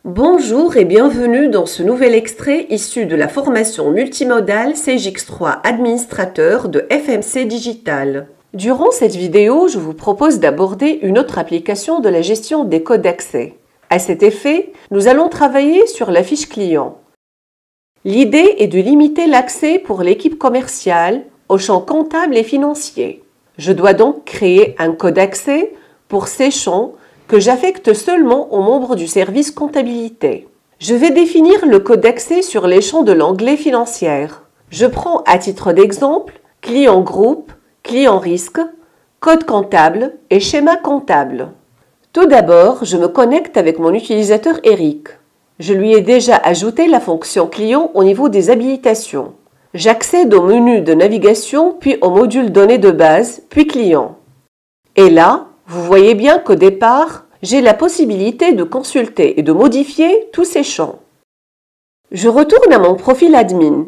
Bonjour et bienvenue dans ce nouvel extrait issu de la formation multimodale CGX3 Administrateur de FMC Digital. Durant cette vidéo, je vous propose d'aborder une autre application de la gestion des codes d'accès. À cet effet, nous allons travailler sur la fiche client. L'idée est de limiter l'accès pour l'équipe commerciale aux champs comptables et financiers. Je dois donc créer un code d'accès pour ces champs que j'affecte seulement aux membres du service comptabilité. Je vais définir le code d'accès sur les champs de l'onglet financière. Je prends à titre d'exemple client groupe, client risque, code comptable et schéma comptable. Tout d'abord, je me connecte avec mon utilisateur Eric. Je lui ai déjà ajouté la fonction client au niveau des habilitations. J'accède au menu de navigation, puis au module données de base, puis client. Et là, vous voyez bien qu'au départ, j'ai la possibilité de consulter et de modifier tous ces champs. Je retourne à mon profil admin.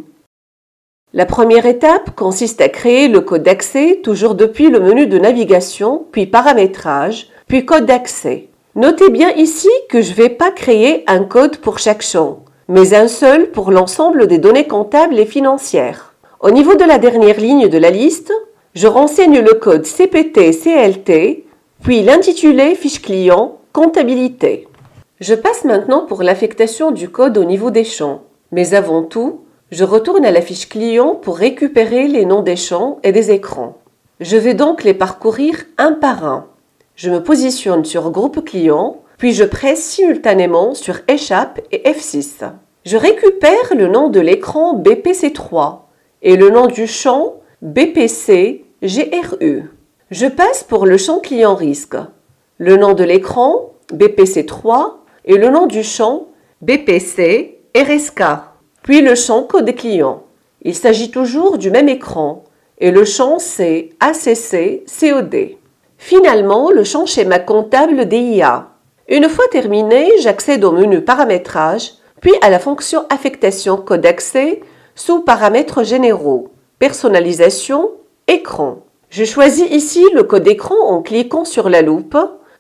La première étape consiste à créer le code d'accès toujours depuis le menu de navigation, puis paramétrage, puis code d'accès. Notez bien ici que je ne vais pas créer un code pour chaque champ, mais un seul pour l'ensemble des données comptables et financières. Au niveau de la dernière ligne de la liste, je renseigne le code CPT-CLT, puis l'intitulé fiche client comptabilité. Je passe maintenant pour l'affectation du code au niveau des champs, mais avant tout, je retourne à la fiche client pour récupérer les noms des champs et des écrans. Je vais donc les parcourir un par un. Je me positionne sur groupe client, puis je presse simultanément sur échappe et F6. Je récupère le nom de l'écran BPC3 et le nom du champ BPC GRU. Je passe pour le champ client risque, le nom de l'écran BPC3 et le nom du champ BPC RSK, puis le champ code client. Il s'agit toujours du même écran et le champ c'est ACC COD. Finalement, le champ schéma comptable DIA. Une fois terminé, j'accède au menu paramétrage, puis à la fonction affectation code d'accès sous paramètres généraux, personnalisation, écran. Je choisis ici le code écran en cliquant sur la loupe.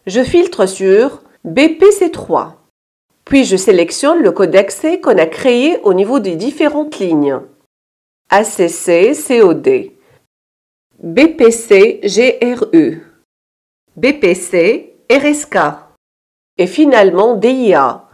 Je filtre sur BPC3. Puis je sélectionne le code d'accès qu'on a créé au niveau des différentes lignes. ACC COD, BPC GRU, BPC RSK et finalement DIA.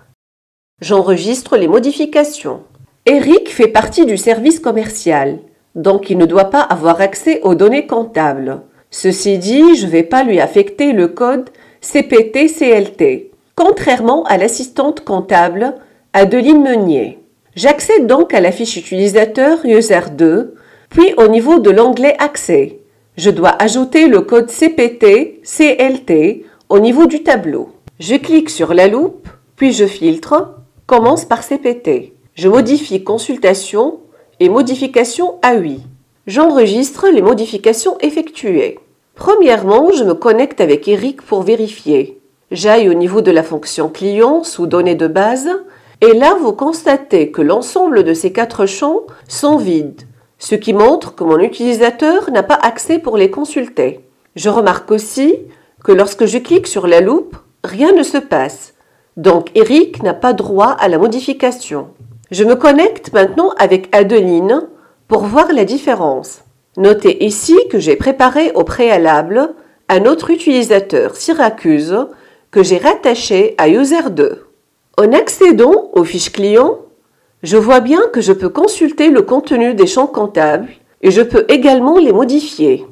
J'enregistre les modifications. Eric fait partie du service commercial, donc il ne doit pas avoir accès aux données comptables. Ceci dit, je ne vais pas lui affecter le code CPT-CLT, contrairement à l'assistante comptable Adeline Meunier. J'accède donc à la fiche utilisateur User2, puis au niveau de l'onglet Accès. Je dois ajouter le code CPT-CLT au niveau du tableau. Je clique sur la loupe, puis je filtre, commence par CPT. Je modifie Consultation et Modification à UI. J'enregistre les modifications effectuées. Premièrement, je me connecte avec Eric pour vérifier. J'aille au niveau de la fonction client sous données de base et là vous constatez que l'ensemble de ces 4 champs sont vides, ce qui montre que mon utilisateur n'a pas accès pour les consulter. Je remarque aussi que lorsque je clique sur la loupe, rien ne se passe. Donc Eric n'a pas droit à la modification. Je me connecte maintenant avec Adeline pour voir la différence. Notez ici que j'ai préparé au préalable un autre utilisateur Syracuse que j'ai rattaché à User2. En accédant aux fiches clients, je vois bien que je peux consulter le contenu des champs comptables et je peux également les modifier.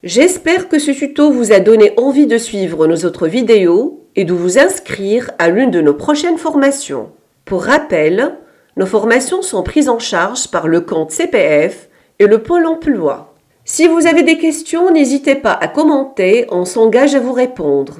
J'espère que ce tuto vous a donné envie de suivre nos autres vidéos et de vous inscrire à l'une de nos prochaines formations. Pour rappel, nos formations sont prises en charge par le compte CPF et le Pôle emploi. Si vous avez des questions, n'hésitez pas à commenter, on s'engage à vous répondre.